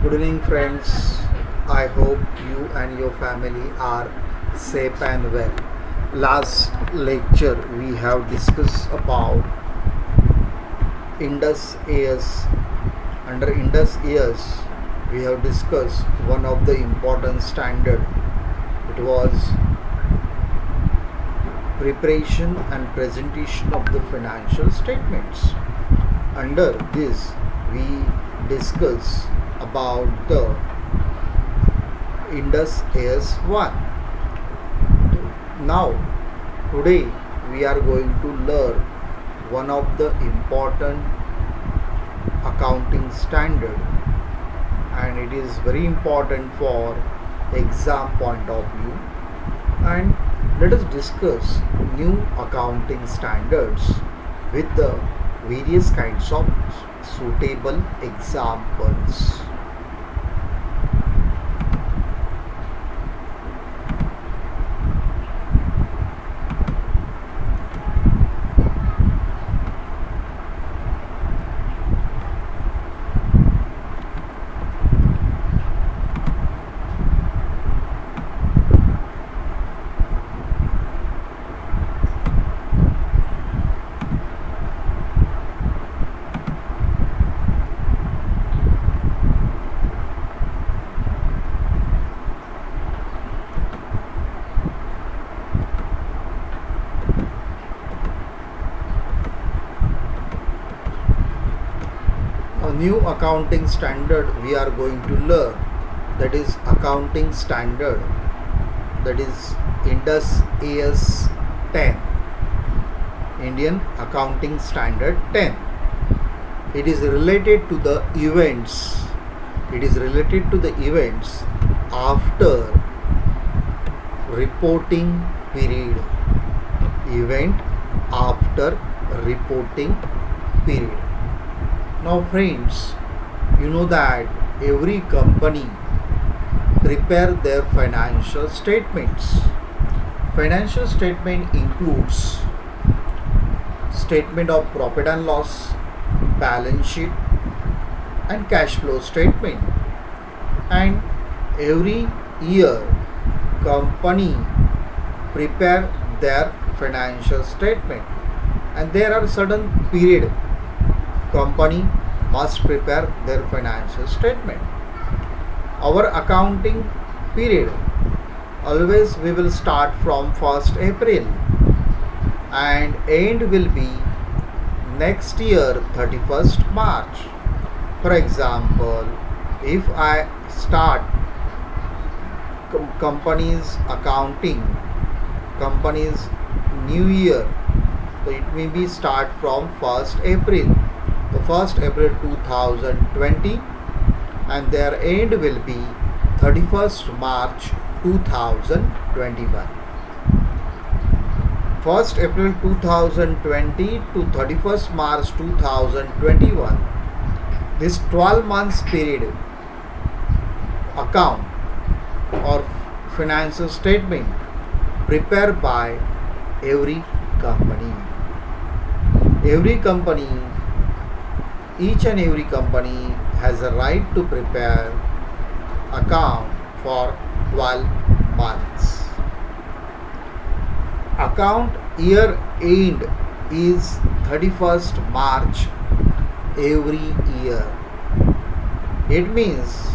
Good evening, friends. I hope you and your family are safe and well. Last lecture we have discussed about Indus AS. Under Indus AS, we have discussed one of the important standard. It was preparation and presentation of the financial statements. Under this, we discuss about the Indus AS 1. Now, today we are going to learn one of the important accounting standard, and it is very important for exam point of view. And let us discuss new accounting standards with the various kinds of suitable examples. A new accounting standard we are going to learn, that is accounting standard, that is Indus AS 10, Indian Accounting Standard 10. It is related to the events. It is related to the events after reporting period. Event after reporting period. Now friends, you know that every company prepare their financial statements. Financial statement includes statement of profit and loss, balance sheet and cash flow statement. And every year company prepare their financial statement, and there are certain period company must prepare their financial statement. Our accounting period, always we will start from 1st April and end will be next year 31st March. For example, if I start company's accounting, company's new year, so it may be start from 1st April. The 1st April 2020 and their end will be 31st March 2021. 1st April 2020 to 31st March 2021. This 12 months period account or financial statement prepared by every company. Each and every company has a right to prepare account for 12 months. Account year end is 31st March every year. It means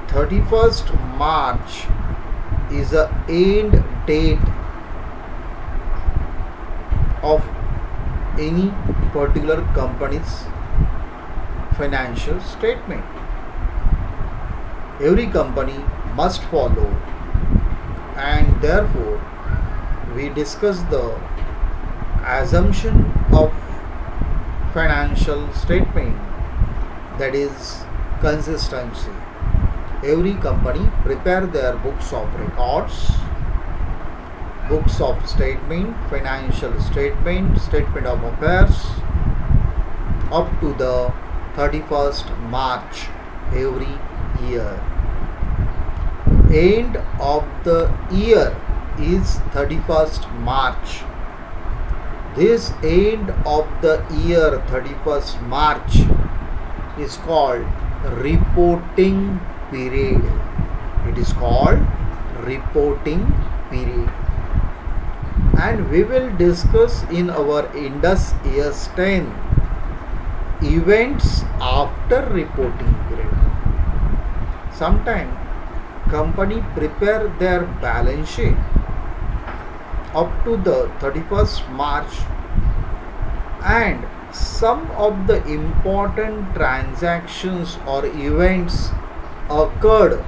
31st March is the end date of any particular company's financial statement. Every company must follow, and therefore we discuss the assumption of financial statement, that is consistency. Every company prepare their books of records, books of statement, financial statement, statement of affairs up to the 31st March every year. End of the year is 31st March. This end of the year 31st March is called reporting period. It is called reporting period. And we will discuss in our Indus AS 10 events after reporting period. Sometime company prepare their balance sheet up to the 31st March, and some of the important transactions or events occurred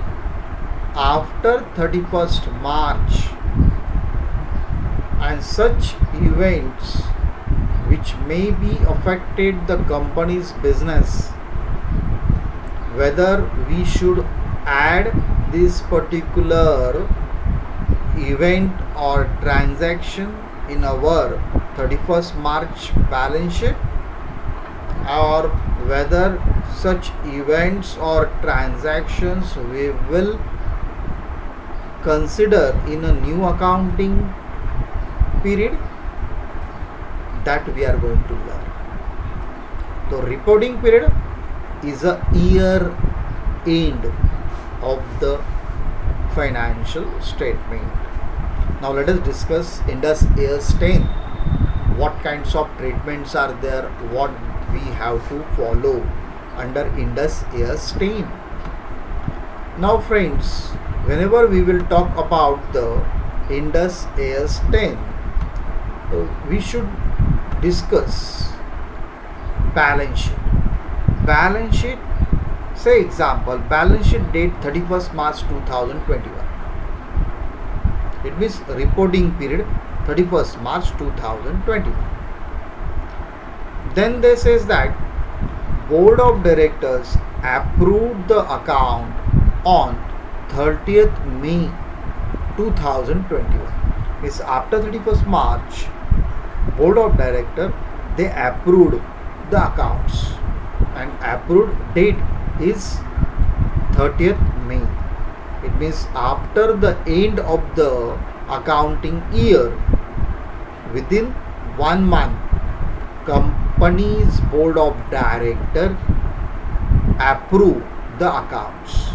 after 31st March, and such events which may be affected the company's business, whether we should add this particular event or transaction in our 31st March balance sheet, or whether such events or transactions we will consider in a new accounting period, that we are going to learn. So reporting period is a year end of the financial statement. Now let us discuss Indus AS 10. What kinds of treatments are there, what we have to follow under Indus AS 10. Now friends, whenever we will talk about the Indus AS 10, we should discuss balance sheet. Balance sheet, say example, balance sheet date 31st March 2021. It means reporting period 31st March 2021. Then they says that Board of Directors approved the account on 30th May 2021. Means after 31st March, Board of Directors they approved the accounts, and approved date is 30th May. It means after the end of the accounting year, within 1 month, company's Board of Directors approve the accounts.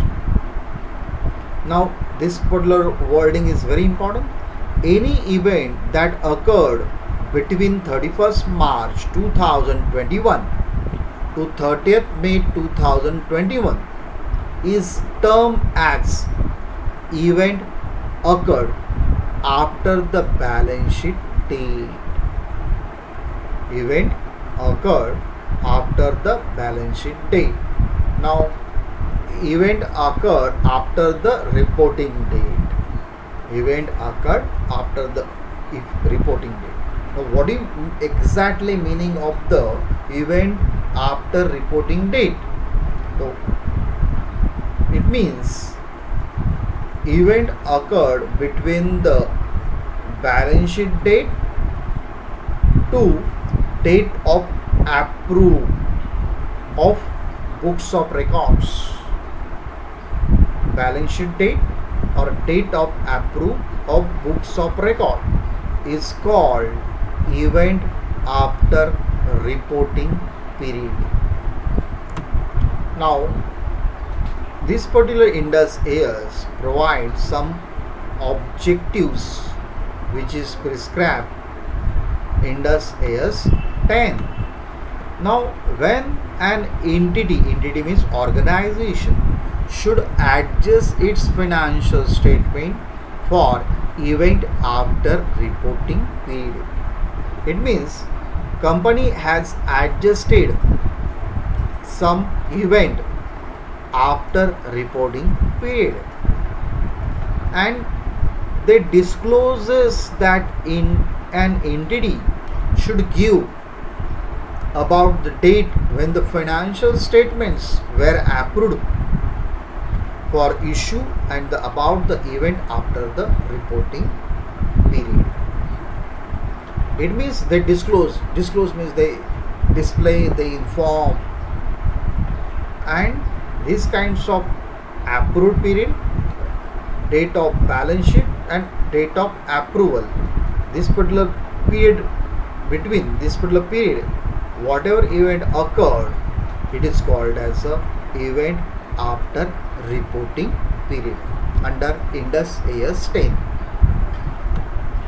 Now this particular wording is very important. Any event that occurred between 31st March 2021 to 30th May 2021 is termed as event occurred after the balance sheet date. Event occurred after the balance sheet date. Now event occurred after the reporting date. Event occurred after the reporting date. Now what is exactly meaning of the event after reporting date? So it means event occurred between the balance sheet date to date of approve of books of records. Balance sheet date or date of approve of books of record is called event after reporting period. Now this particular Indus AS provides some objectives which is prescribed Indus AS 10. Now when an entity means organization, should adjust its financial statement for event after reporting period. It means company has adjusted some event after reporting period, and they discloses that in an entity should give about the date when the financial statements were approved for issue, and about the event after the reporting period. It means they disclose means they display, they inform, and these kinds of approved period, date of balance sheet and date of approval, this particular period, between this particular period whatever event occurred, it is called as a event after reporting period under Ind AS 10.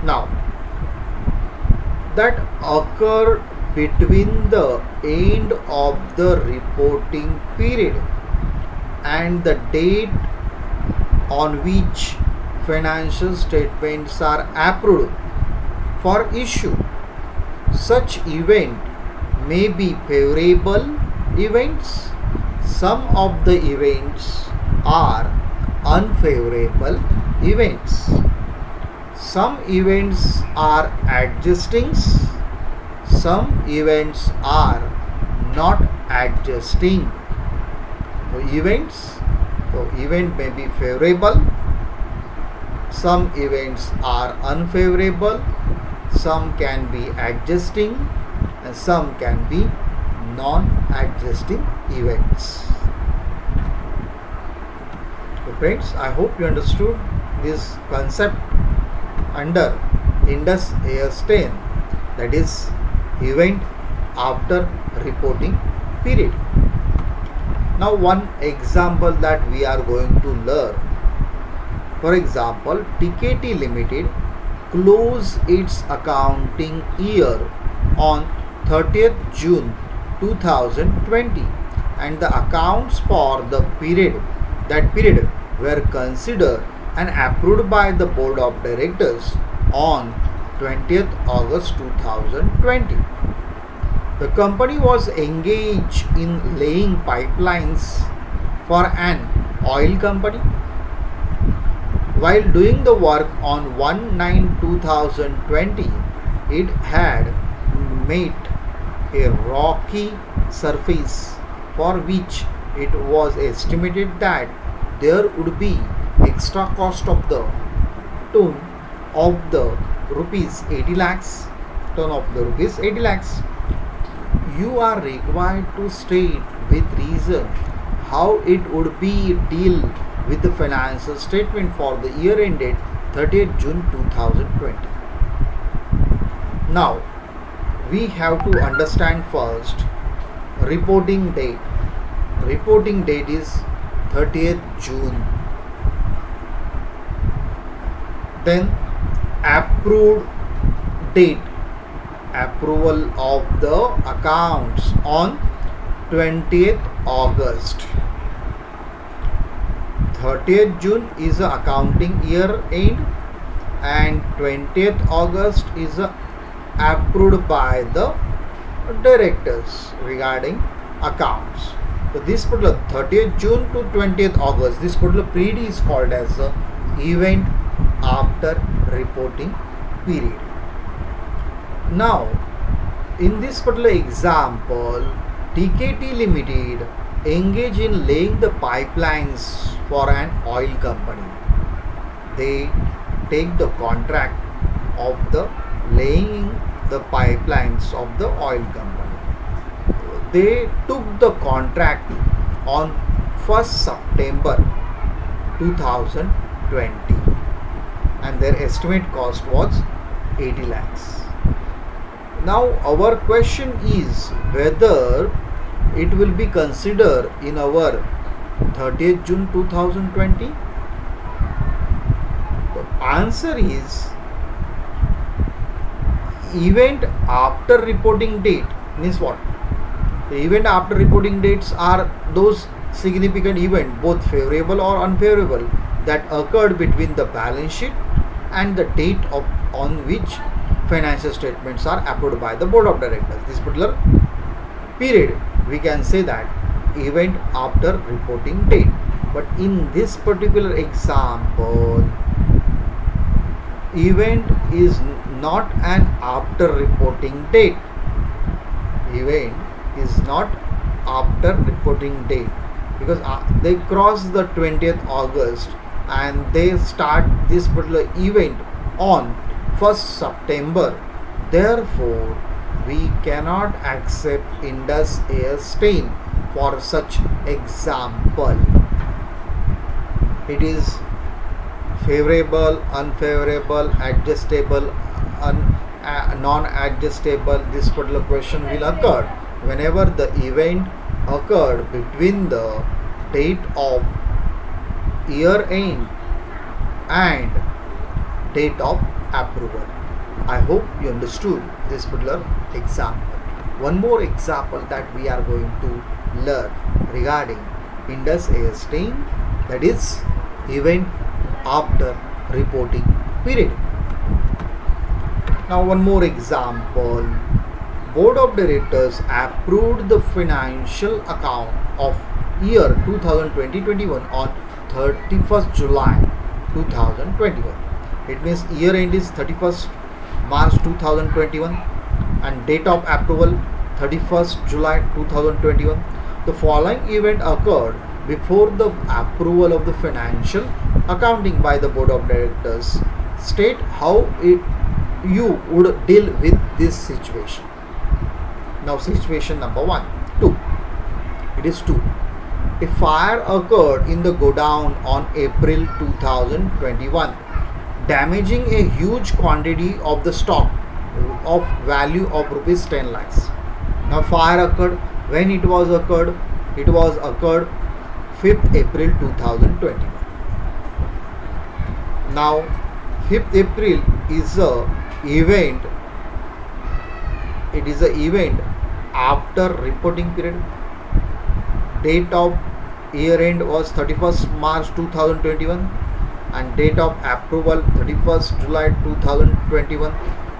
Now, that occur between the end of the reporting period and the date on which financial statements are approved for issue. Such event may be favorable events. Some of the events are unfavorable events. Some events are adjusting. Some events are not adjusting. Event may be favorable. Some events are unfavorable. Some can be adjusting and some can be non-adjusting events. So friends, I hope you understood this concept under Ind AS 10, that is event after reporting period. Now one example that we are going to learn. For example, TKT Limited close its accounting year on 30th June 2020 and the accounts for the period were considered and approved by the board of directors on 20th August 2020. The company was engaged in laying pipelines for an oil company. While doing the work on 1/9/2020, it had met a rocky surface for which it was estimated that there would be extra cost of the ton of the rupees 80 lakhs. You are required to state with reason how it would be deal with the financial statement for the year ended 30th June 2020. Now, we have to understand first reporting date. Reporting date is 30th June. Then approved date, approval of the accounts on 20th August. 30th June is the accounting year end and 20th August is approved by the directors regarding accounts. So this particular 30th June to 20th August, this particular period is called as the event after reporting period. Now, in this particular example, TKT Limited engage in laying the pipelines for an oil company. They take the contract of the laying the pipelines of the oil company. They took the contract on 1st September 2020 and their estimate cost was 80 lakhs. Now our question is whether it will be considered in our 30th June 2020. The answer is event after reporting date means what? The event after reporting dates are those significant events, both favorable or unfavorable, that occurred between the balance sheet and the date on which financial statements are approved by the board of directors. This particular period we can say that event after reporting date. But in this particular example, event is not an after reporting date. Event is not after reporting date because they cross the 20th August and they start this particular event on 1st September. Therefore, we cannot accept Ind AS 10 for such example. It is favorable, unfavorable, adjustable, non-adjustable. This particular question will occur whenever the event occurred between the date of year end and date of approval. I hope you understood this particular example. One more example that we are going to learn regarding Indus AS 10, that is event after reporting period. Now one more example. Board of Directors approved the financial account of year 2020-21 on 31st July 2021. It means year end is 31st March 2021 and date of approval 31st July 2021. The following event occurred before the approval of the financial accounting by the Board of Directors. State how you would deal with this situation. Now situation number 2. It is 2. A fire occurred in the godown on April 2021, damaging a huge quantity of the stock of value of rupees 10 lakhs. Now fire occurred. When it was occurred? It was occurred 5th April 2021. Now 5th April is a event. It is a event after reporting period. Date of year end was 31st March 2021 and date of approval 31st July 2021.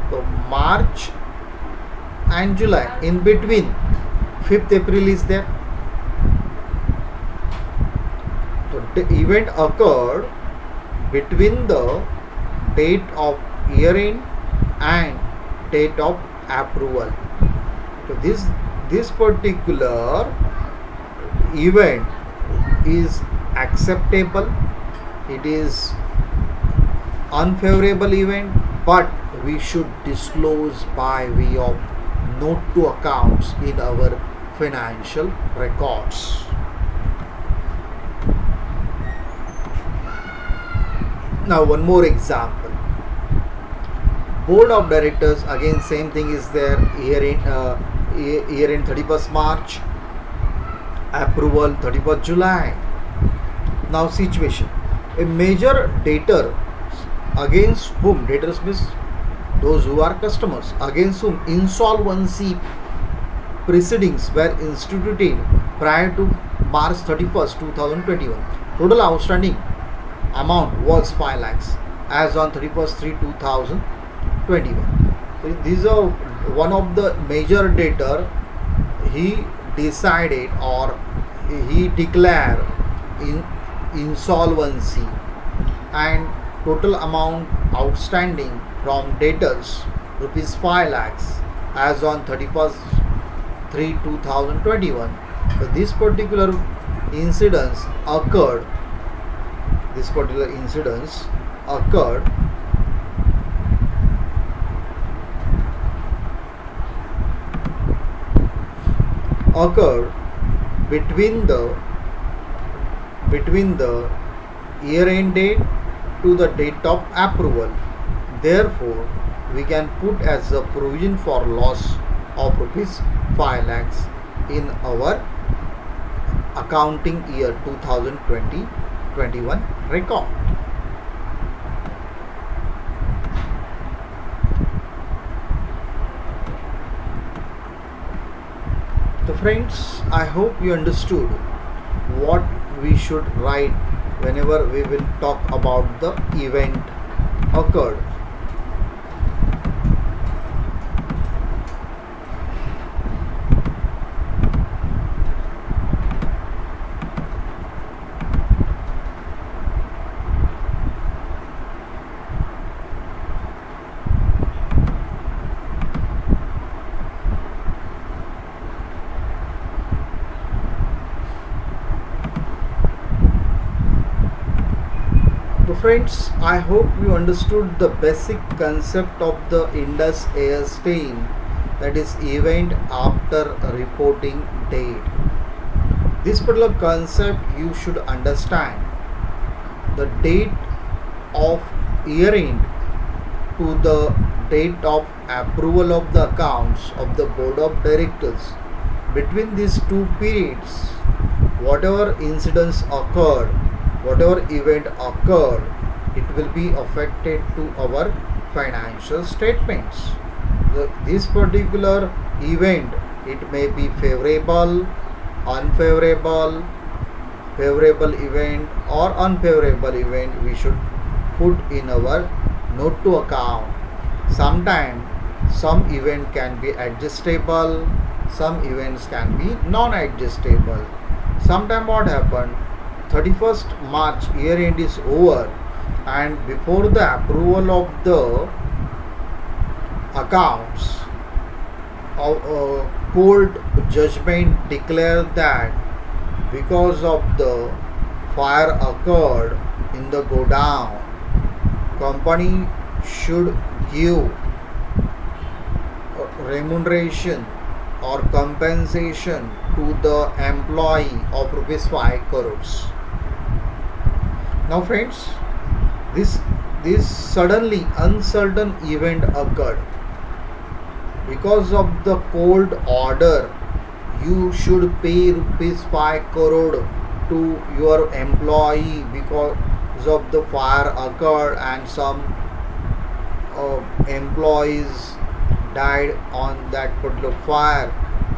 So March and July, in between 5th April is there. So the event occurred between the date of year end and date of approval. So this particular event is acceptable. It is unfavorable event, but we should disclose by way of note to accounts in our financial records. Now one more example. Board of Directors, again same thing is there. Year end 31st March, approval 31st July. Now situation. A major debtor against whom, debtors means those who are customers, against whom insolvency proceedings were instituted prior to March 31st 2021. Total outstanding amount was 5 lakhs as on 31st 3 2021. So these are one of the major debtor. He decided or he declared insolvency, and total amount outstanding from debtors rupees 5 lakhs as on 31st 3 2021. So this particular incidence occurred. Occurred between the year end date to the date of approval. Therefore, we can put as a provision for loss of rupees 5 lakhs in our accounting year 2020-21 record. So friends, I hope you understood what we should write whenever we will talk about the event occurred. So friends, I hope you understood the basic concept of the Indus AS 10, that is event after reporting date. This particular concept you should understand. The date of year end to the date of approval of the accounts of the Board of Directors. Between these two periods, whatever incidents occurred, whatever event occurred, it will be affected to our financial statements. This particular event, it may be favorable, unfavorable, favorable event or unfavorable event, we should put in our note to account. Sometimes some event can be adjustable, some events can be non-adjustable. Sometimes what happened, 31st March year end is over, and before the approval of the accounts, court judgment declared that because of the fire occurred in the godown, company should give remuneration or compensation to the employee of rupees 5 crores. Now friends, this suddenly uncertain event occurred. Because of the court order, you should pay rupees 5 crore to your employee because of the fire occurred and some employees died on that particular fire.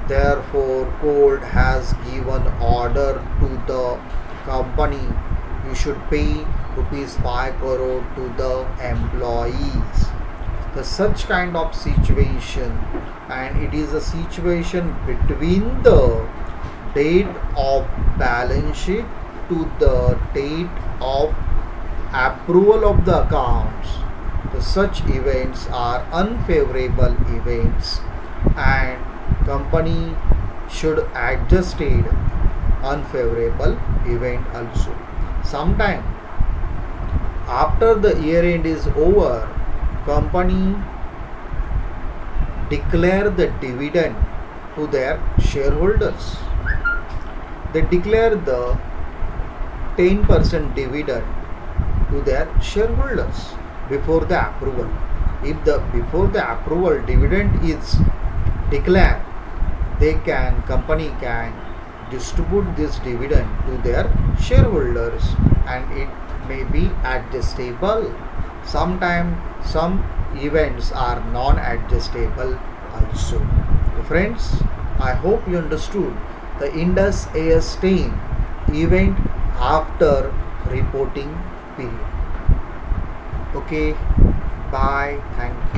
Therefore, court has given order to the company, you should pay rupees 5 crore to the employees. The such kind of situation, and it is a situation between the date of balance sheet to the date of approval of the accounts. The such events are unfavorable events, and company should adjust it unfavorable event also. Sometime after the year end is over, company declare the dividend to their shareholders. They declare the 10% dividend to their shareholders before the approval. If the before the approval dividend is declared, company can distribute this dividend to their shareholders, and it may be adjustable. Sometimes some events are non-adjustable also. So friends, I hope you understood the Indus AS 10 event after reporting period. Okay, bye, thank you.